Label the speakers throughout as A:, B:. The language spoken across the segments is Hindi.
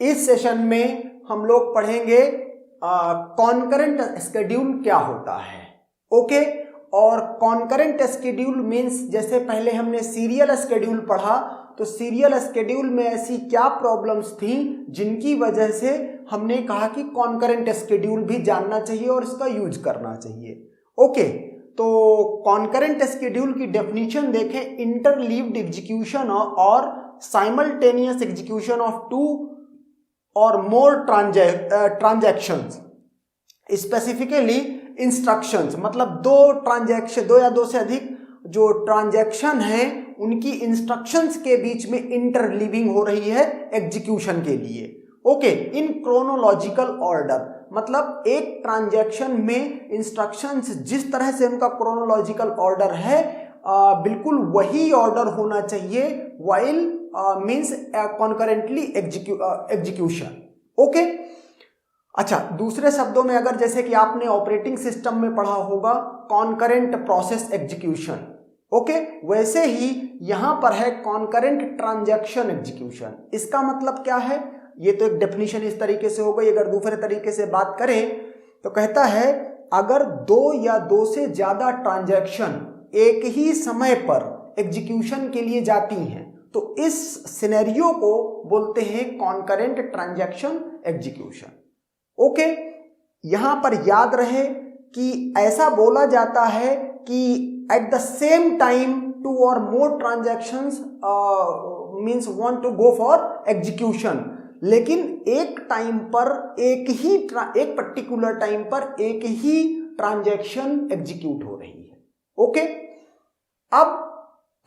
A: इस सेशन में हम लोग पढ़ेंगे कॉन्करेंट स्केड्यूल क्या होता है। ओके, और कॉन्करेंट स्केड्यूल मीन्स जैसे पहले हमने सीरियल स्केड्यूल पढ़ा, तो सीरियल स्केड्यूल में ऐसी क्या प्रॉब्लम्स थी जिनकी वजह से हमने कहा कि कॉन्करेंट स्केड्यूल भी जानना चाहिए और इसका यूज करना चाहिए। ओके, तो कॉन्करेंट स्केड्यूल की डेफिनेशन देखें, इंटरलीव्ड एग्जीक्यूशन और साइमल्टेनियस एग्जीक्यूशन ऑफ टू और मोर ट्रांजैक्शंस, स्पेसिफिकली इंस्ट्रक्शंस, मतलब दो या दो से अधिक जो ट्रांजैक्शन है उनकी इंस्ट्रक्शंस के बीच में इंटरलीविंग हो रही है एग्जीक्यूशन के लिए। ओके, इन क्रोनोलॉजिकल ऑर्डर, मतलब एक ट्रांजैक्शन में इंस्ट्रक्शंस जिस तरह से उनका क्रोनोलॉजिकल ऑर्डर है बिल्कुल वही ऑर्डर होना चाहिए while means concurrently execution. Okay, अच्छा, दूसरे शब्दों में अगर जैसे कि आपने ऑपरेटिंग सिस्टम में पढ़ा होगा कॉन्करेंट प्रोसेस एग्जीक्यूशन, ओके, वैसे ही यहां पर है कॉन्करेंट ट्रांजैक्शन एग्जीक्यूशन। इसका मतलब क्या है, ये तो एक डेफिनेशन इस तरीके से हो गई। अगर दूसरे तरीके से बात करें तो कहता है अगर दो या दो से ज्यादा ट्रांजैक्शन एक ही समय पर एग्जीक्यूशन के लिए जाती हैं तो इस सिनेरियो को बोलते हैं कॉन्करेंट ट्रांजैक्शन एग्जीक्यूशन। ओके, यहां पर याद रहे कि ऐसा बोला जाता है कि at the same time two और more transactions means want to go for execution, लेकिन एक टाइम पर एक पर्टिकुलर टाइम पर एक ही ट्रांजैक्शन एग्जीक्यूट हो रही है। ओके, अब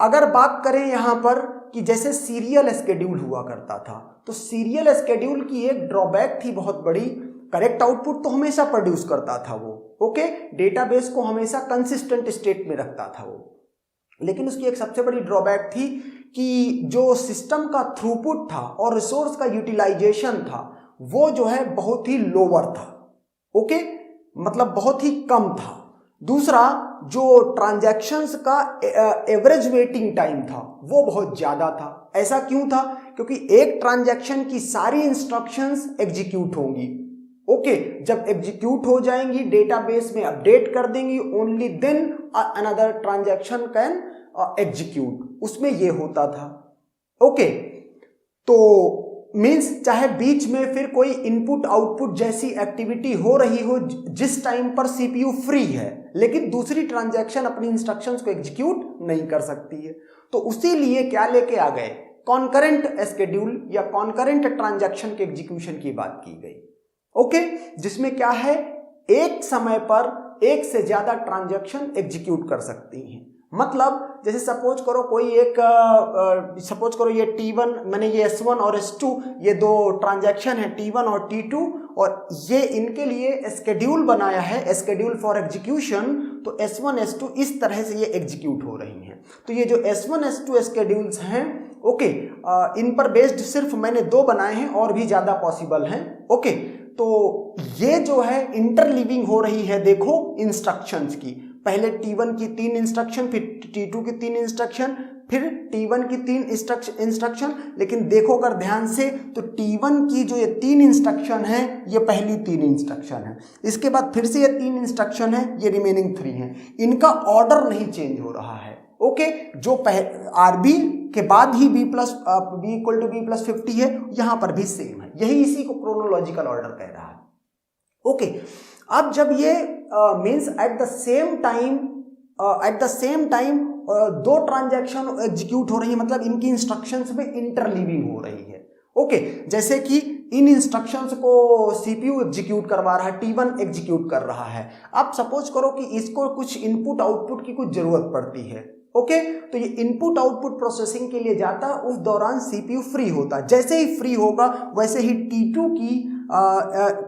A: अगर बात करें यहां पर कि जैसे सीरियल स्केड्यूल हुआ करता था, तो सीरियल स्केड्यूल की एक ड्रॉबैक थी बहुत बड़ी, करेक्ट आउटपुट तो हमेशा प्रोड्यूस करता था वो, ओके, डेटाबेस को हमेशा कंसिस्टेंट स्टेट में रखता था वो, लेकिन उसकी एक सबसे बड़ी ड्रॉबैक थी कि जो सिस्टम का थ्रूपुट था और रिसोर्स का यूटिलाइजेशन था वो जो है बहुत ही लोअर था। ओके, मतलब बहुत ही कम था। दूसरा, जो ट्रांजैक्शंस का एवरेज वेटिंग टाइम था वो बहुत ज्यादा था। ऐसा क्यों था, क्योंकि एक ट्रांजैक्शन की सारी इंस्ट्रक्शंस एग्जीक्यूट होंगी। ओके, जब एग्जीक्यूट हो जाएंगी डेटाबेस में अपडेट कर देंगी, only then another transaction can execute, उसमें ये होता था। ओके, तो मींस चाहे बीच में फिर कोई इनपुट आउटपुट जैसी एक्टिविटी हो रही हो जिस टाइम पर सीपीयू फ्री है, लेकिन दूसरी ट्रांजैक्शन अपनी इंस्ट्रक्शंस को एग्जीक्यूट नहीं कर सकती है, तो उसी लिए क्या लेके आ गए, कॉन्करेंट स्केड्यूल या कॉन्करेंट ट्रांजैक्शन के एग्जीक्यूशन की बात की गई। ओके, जिसमें क्या है, एक समय पर एक से ज्यादा ट्रांजैक्शन एग्जीक्यूट कर सकती हैं। मतलब जैसे सपोज करो ये T1, मैंने ये S1 और S2, ये दो ट्रांजैक्शन है T1 और T2, और ये इनके लिए स्केड्यूल बनाया है, स्केड्यूल फॉर एग्जीक्यूशन, तो S1 S2 इस तरह से ये एग्जीक्यूट हो रही हैं। तो ये जो S1 S2 स्केड्यूल्स हैं, ओके, इन पर बेस्ड सिर्फ मैंने दो बनाए हैं, और भी ज्यादा पॉसिबल हैं। ओके, तो ये जो है इंटरलीविंग हो रही है, देखो इंस्ट्रक्शंस की, पहले T1 की 3 इंस्ट्रक्शन, फिर T2 की 3 इंस्ट्रक्शन, फिर T1 की 3 इंस्ट्रक्शन, लेकिन देखो अगर ध्यान से तो T1 की जो ये 3 इंस्ट्रक्शन है ये पहली 3 इंस्ट्रक्शन है, इसके बाद फिर से ये 3 इंस्ट्रक्शन है, ये रिमेनिंग 3 है, इनका ऑर्डर नहीं चेंज हो रहा है। ओके, जो आरबी के बाद ही b equal to b plus 50 है, यहां पर भी सेम है, यही इसी को क्रोनोलॉजिकल ऑर्डर कह रहा है। ओके, अब जब ये means eight the same time दो ट्रांजैक्शन एग्जीक्यूट हो रही है, मतलब इनकी इंस्ट्रक्शंस में इंटरलीविंग हो रही है। ओके, जैसे कि इन इंस्ट्रक्शंस को सीपीयू एग्जीक्यूट करवा रहा है, T1 एग्जीक्यूट कर रहा है। अब सपोज करो कि इसको कुछ इनपुट आउटपुट की कुछ जरूरत पड़ती है। ओके, तो ये इनपुट आउटपुट प्रोसेसिंग के लिए जाता है, उस दौरान सीपीयू फ्री होता है, जैसे ही फ्री होगा वैसे ही T2 की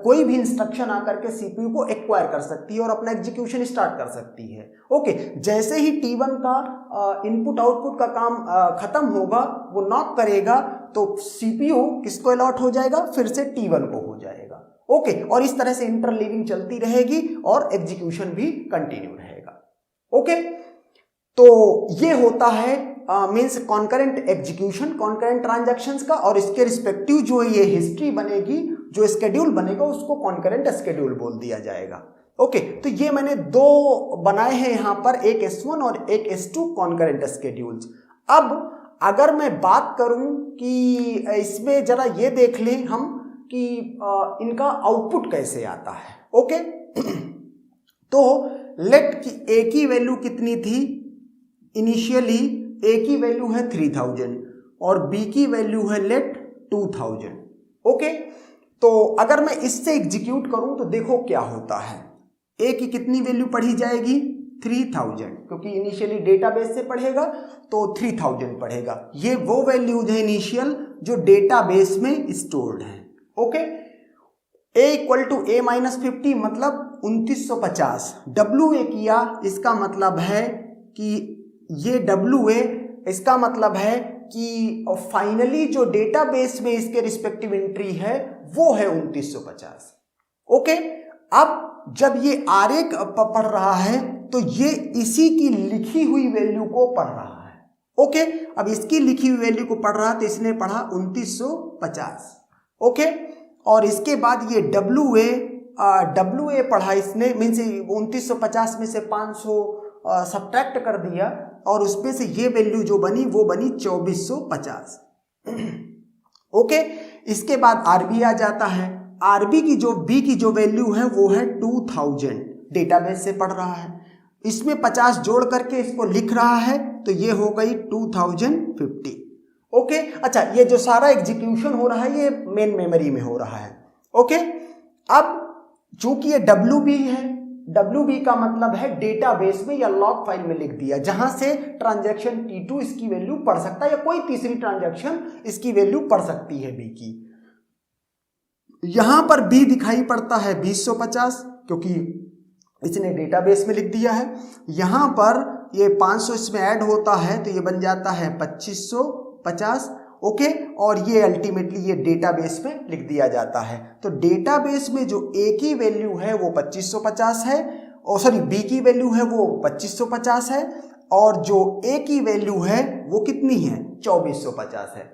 A: कोई भी इंस्ट्रक्शन आकर के सीपीयू को एक्वायर कर सकती है और अपना एग्जीक्यूशन स्टार्ट कर सकती है। ओके, जैसे ही T1 का इनपुट आउटपुट का काम खत्म होगा, वो नॉक करेगा, तो सीपीयू किसको अलॉट हो जाएगा, फिर से T1 को हो जाएगा। ओके, और इस तरह से इंटरलीविंग चलती रहेगी और एग्जीक्यूशन भी कंटिन्यू रहेगा। ओके, तो ये होता है means concurrent execution concurrent transactions का, और इसके रिस्पेक्टिव जो ये हिस्ट्री बनेगी, जो स्केड्यूल बनेगा उसको कॉन्करेंट स्केड्यूल बोल दिया जाएगा। ओके, तो ये मैंने दो बनाए हैं यहाँ पर, एक S1 और एक S2 कॉन्करेंट स्केड्यूल्स। अब अगर मैं बात करूं कि इसमें जरा ये देख लें हम कि इनका आउटपुट कैसे आता है। ओके तो लेट की ए की वैल्यू कितनी थी इनिशियली, ए की वैल्यू है 3000 और बी की वैल्यू है लेट 2000। ओके, तो अगर मैं इससे एग्जीक्यूट करूं तो देखो क्या होता है। ए की कितनी वैल्यू पढ़ी जाएगी 3000, क्योंकि इनिशियली डेटाबेस से पढ़ेगा तो 3000 पढ़ेगा। ये वो वैल्यूज है इनिशियल जो डेटाबेस में स्टोर्ड है। Okay, A equal to A minus 50 मतलब 2950। डब्ल्यू ए किया, इसका मतलब है कि ये डब्ल्यू ए, इसका मतलब है कि फाइनली जो डेटाबेस में इसके रिस्पेक्टिव एंट्री है वो है 2950। ओके, अब जब ये आर ए पढ़ रहा है तो ये इसी की लिखी हुई वैल्यू को पढ़ रहा है। ओके, अब इसकी लिखी हुई वैल्यू को पढ़ रहा तो इसने पढ़ा 2950। ओके, और इसके बाद ये डब्ल्यू ए पढ़ा इसने, मीन्स 2950 में से 500 सब्ट्रैक्ट कर दिया और उसमें से ये वैल्यू जो बनी वो बनी 2450। ओके, इसके बाद आरबी आ जाता है। आरबी की जो बी की जो वैल्यू है वो है 2000, डेटाबेस से पढ़ रहा है, इसमें 50 जोड़ करके इसको लिख रहा है तो ये हो गई 2050। ओके, अच्छा ये जो सारा एग्जीक्यूशन हो रहा है ये मेन मेमोरी में हो रहा है। ओके, अब चूंकि ये WB है, WB का मतलब है डेटाबेस में या लॉग फाइल में लिख दिया, जहां से ट्रांजैक्शन T2 इसकी वैल्यू पढ़ सकता है या कोई तीसरी ट्रांजैक्शन इसकी वैल्यू पढ़ सकती है B की। यहां पर B दिखाई पड़ता है 2050 क्योंकि इसने डेटाबेस में लिख दिया है। यहां पर ये 500 इसमें ऐड होता है तो ये बन जाता है 2550। ओके, और ये अल्टीमेटली ये डेटाबेस में लिख दिया जाता है। तो डेटाबेस में जो A की वैल्यू है वो 2550 है, और सॉरी B की वैल्यू है वो 2550 है, और जो A की वैल्यू है वो कितनी है 2450 है।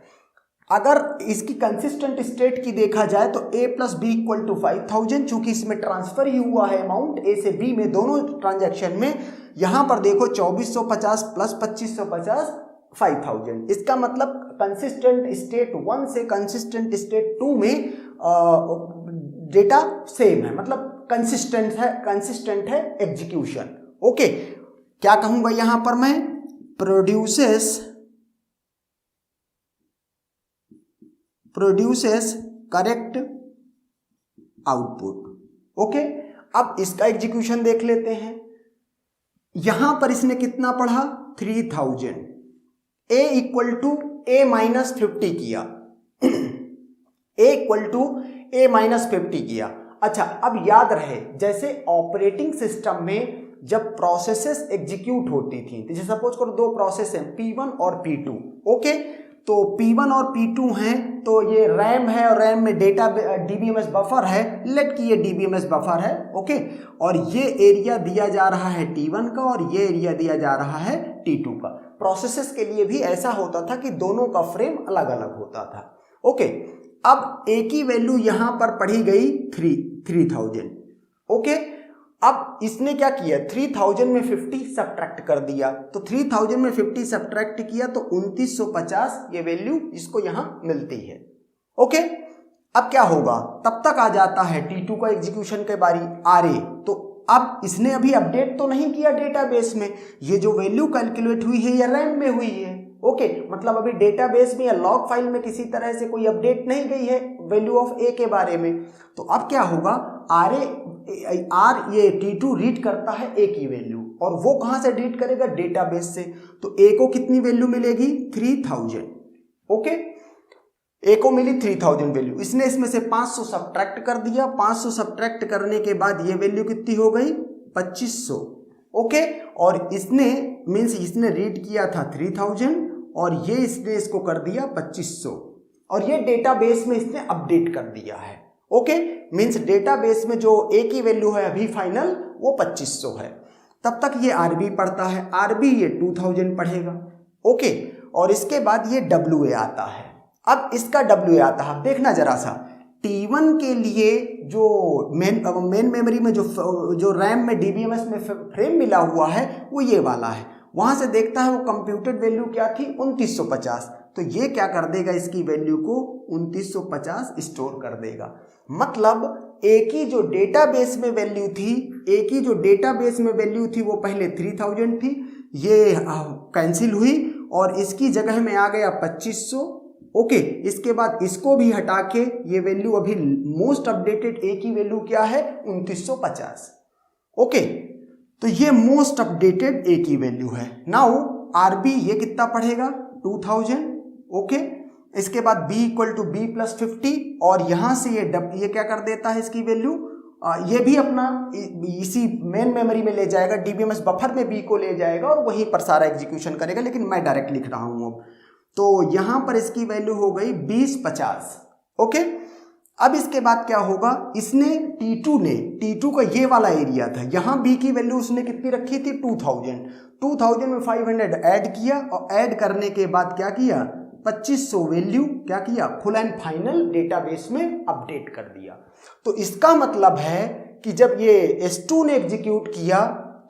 A: अगर इसकी कंसिस्टेंट स्टेट की देखा जाए तो A plus B equal to 5000, चूंकि इसमें ट्रांसफर ही हुआ है अमाउंट A से B में दोनों ट्रांजैक्शन में। यहां पर देखो 2450 प्लस 2550 5000, इसका मतलब कंसिस्टेंट स्टेट 1 से कंसिस्टेंट स्टेट 2 में डेटा सेम है, मतलब कंसिस्टेंट है एग्जीक्यूशन। ओके, क्या कहूंगा यहां पर मैं, प्रोड्यूसेस करेक्ट आउटपुट। ओके, अब इसका एग्जीक्यूशन देख लेते हैं। यहां पर इसने कितना पढ़ा 3000, A equal to A minus 50 किया, A equal to A minus 50 किया। अच्छा, अब याद रहे जैसे ऑपरेटिंग सिस्टम में जब प्रोसेसेस एग्जीक्यूट होती थी, जैसे सपोज करो दो प्रोसेस हैं P1 और P2। ओके, तो P1 और P2 हैं तो ये रैम है और रैम में डेटा DBMS बफर है, लेट की ये DBMS बफर है। ओके, और ये एरिया दिया जा रहा है T1 का और ये एरिया दिया जा रहा है T2 का। प्रोसेसेस के लिए भी ऐसा होता था कि दोनों का फ्रेम अलग अलग होता था। ओके, अब A की वैल्यू यहां पर पढ़ी गई 3000। ओके, अब इसने क्या किया 3000 में 50 सब्ट्रैक्ट कर दिया, तो 3000 में 50 सब्ट्रैक्ट किया तो 2950 ये वैल्यू इसको यहां मिलती है। ओके, अब क्या होगा, तब तक आ जाता है T2 का एग्जीक्यूशन के बारी RA। तो अब इसने अभी अपडेट तो नहीं किया डेटाबेस में, ये जो वैल्यू कैलकुलेट हुई है ये रैम में हुई है। ओके, मतलब अभी डेटाबेस में या लॉग फाइल में किसी तरह से कोई अपडेट नहीं गई है वैल्यू ऑफ A के बारे में। तो अब क्या होगा, ये T2 रीड करता है A की वैल्यू, और वो कहां से रीड करेगा डेटाबेस से। तो A को कितनी वैल्यू मिलेगी 3000। ओके, A को मिली 3000 वैल्यू, इसने इसमें से 500 सब्ट्रैक्ट कर दिया। 500 सब्ट्रैक्ट करने के बाद ये वैल्यू कितनी हो गई 2500। ओके, और इसने मीन्स इसने रीड किया था 3000 और ये इसने इसको कर दिया 2500, और ये डेटाबेस में इसने अपडेट कर दिया है। ओके, मीन्स डेटाबेस में जो A की वैल्यू है अभी फाइनल वो 2500 है। तब तक ये RB पढ़ता है, RB ये 2000 पढ़ेगा। ओके, और इसके बाद ये WA आता है। अब इसका WA आता है, देखना जरा सा, T1 के लिए जो मेन मेमोरी में जो रैम में DBMS में फ्रेम मिला हुआ है वो ये वाला है। वहां से देखता है वो कंप्यूटेड वैल्यू क्या थी, 2950। तो ये क्या कर देगा, इसकी वैल्यू को 2950 स्टोर कर देगा। मतलब एक ही जो डेटाबेस में वैल्यू थी, एक ही जो डेटाबेस में वैल्यू थी वो पहले 3000 थी, ये कैंसिल हुई और इसकी जगह में आ गया 2500। ओके, इसके बाद इसको भी हटा के ये वैल्यू अभी मोस्ट अपडेटेड एक ही वैल्यू क्या है, 2950। ओके, तो ये मोस्ट अपडेटेड एक ही वैल्यू है। नाउ RB ये कितना पढ़ेगा, 2000। ओके, इसके बाद B equal to B plus 50 और यहां से ये क्या कर देता है, इसकी वैल्यू ये भी अपना इसी मेन मेमोरी में ले जाएगा, DBMS बफर में B को ले जाएगा और वहीं पर सारा एग्जीक्यूशन करेगा, लेकिन मैं डायरेक्ट लिख रहा हूं अब। तो यहां पर इसकी वैल्यू हो गई 2050। ओके, अब इसके बाद क्या होगा, इसने T2 का ये वाला एरिया था, यहां B की वैल्यू उसने कितनी रखी थी, 2000 में 500 ऐड किया और ऐड करने के बाद क्या किया, 2500 वैल्यू क्या किया, फुल एंड फाइनल डेटाबेस में अपडेट कर दिया। तो इसका मतलब है कि जब ये S2 ने एग्जीक्यूट किया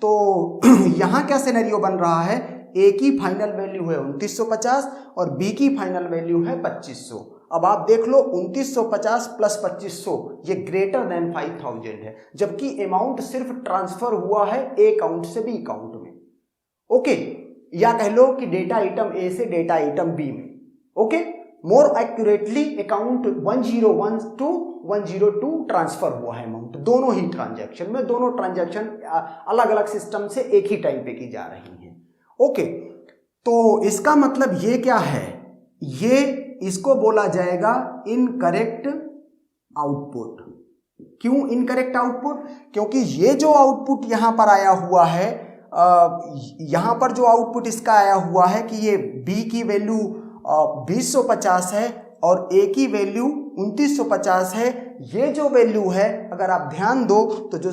A: तो यहां क्या सिनेरियो बन रहा है, A की फाइनल वैल्यू है 2950 और B की फाइनल वैल्यू है 2500। अब आप देख लो 2950 प्लस 2500 ये ग्रेटर देन 5000 है, जबकि अमाउंट सिर्फ ट्रांसफर हुआ है A अकाउंट से B अकाउंट में। ओके, या कह लो कि डेटा आइटम A से डेटा आइटम B में। Okay, more accurately account 101 to 102 transfer हुआ है अमाउंट, दोनों ही ट्रांजैक्शन में, दोनों ट्रांजैक्शन अलग अलग सिस्टम से एक ही टाइम पे की जा रही हैं। ओके, तो इसका मतलब ये क्या है, ये इसको बोला जाएगा इनकरेक्ट आउटपुट। क्यों इनकरेक्ट आउटपुट, क्योंकि ये जो आउटपुट यहां पर आया हुआ है, यहां पर जो आउटपुट इसका आया हुआ है कि ये B की वैल्यू 2050 है और A की वैल्यू 2950 है। ये जो वैल्यू है अगर आप ध्यान दो तो जो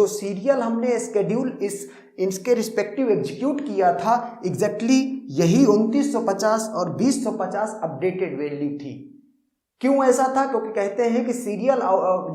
A: सीरियल हमने स्केड्यूल इसके रिस्पेक्टिव एग्जीक्यूट किया था, एग्जैक्टली यही 2950 और 2050 अपडेटेड वैल्यू थी। क्यों ऐसा था, क्योंकि कहते हैं कि सीरियल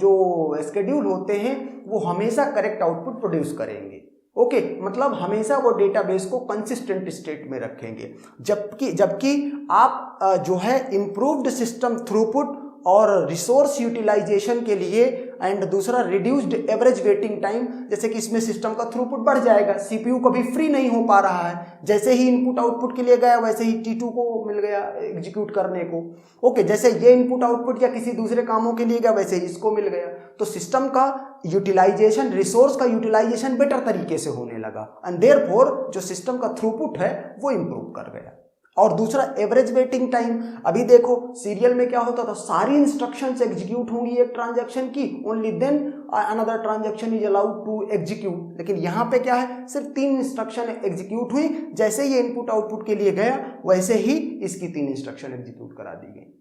A: जो स्केड्यूल होते हैं वो हमेशा करेक्ट आउटपुट प्रोड्यूस करेंगे। ओके, मतलब हमेशा वो डेटाबेस को कंसिस्टेंट स्टेट में रखेंगे, जबकि आप जो है इम्प्रूव्ड सिस्टम थ्रूपुट और रिसोर्स यूटिलाइजेशन के लिए एंड दूसरा रिड्यूस्ड एवरेज वेटिंग टाइम, जैसे कि इसमें सिस्टम का थ्रूपुट बढ़ जाएगा, CPU कभी फ्री नहीं हो पा रहा है, जैसे ही इनपुट आउटपुट के लिए गया वैसे ही T2 को मिल गया एग्जीक्यूट करने को। ओके, जैसे ये इनपुट आउटपुट या किसी दूसरे कामों के लिए गया वैसे ही इसको मिल गया, तो सिस्टम का यूटिलाइजेशन, रिसोर्स का यूटिलाइजेशन बेटर तरीके से होने लगा एंड देयरफॉर जो सिस्टम का थ्रूपुट है वो इंप्रूव कर गया। और दूसरा एवरेज वेटिंग टाइम, अभी देखो सीरियल में क्या होता था, सारी इंस्ट्रक्शंस एग्जीक्यूट होंगी एक ट्रांजैक्शन की, only then another transaction is allowed to execute. लेकिन यहाँ पे क्या है, सिर्फ 3 इंस्ट्रक्शन एग्जीक्यूट हुई, जैसे ये इनपुट आउटपुट के लिए गया वैसे ही इसकी 3 इंस्ट्रक्शन एग्जीक्यूट करा दी गई।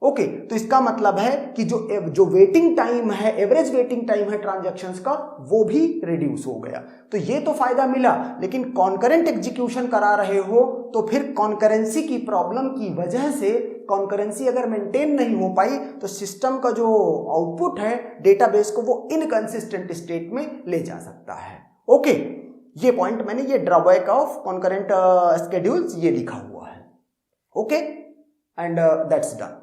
A: ओके, तो इसका मतलब है कि जो वेटिंग टाइम है, एवरेज वेटिंग टाइम है ट्रांजैक्शंस का, वो भी रिड्यूस हो गया। तो ये तो फायदा मिला, लेकिन कॉन्करेंट एग्जीक्यूशन करा रहे हो तो फिर कॉन्करेंसी की प्रॉब्लम की वजह से, कॉन्करेंसी अगर मेंटेन नहीं हो पाई तो सिस्टम का जो आउटपुट है डेटाबेस को वो इनकंसिस्टेंट स्टेट में ले जा सकता है। ओके, ये पॉइंट मैंने, ये ड्रॉबैक ऑफ कॉन्करेंट स्केड्यूल्स ये लिखा हुआ है। Okay, and that's done.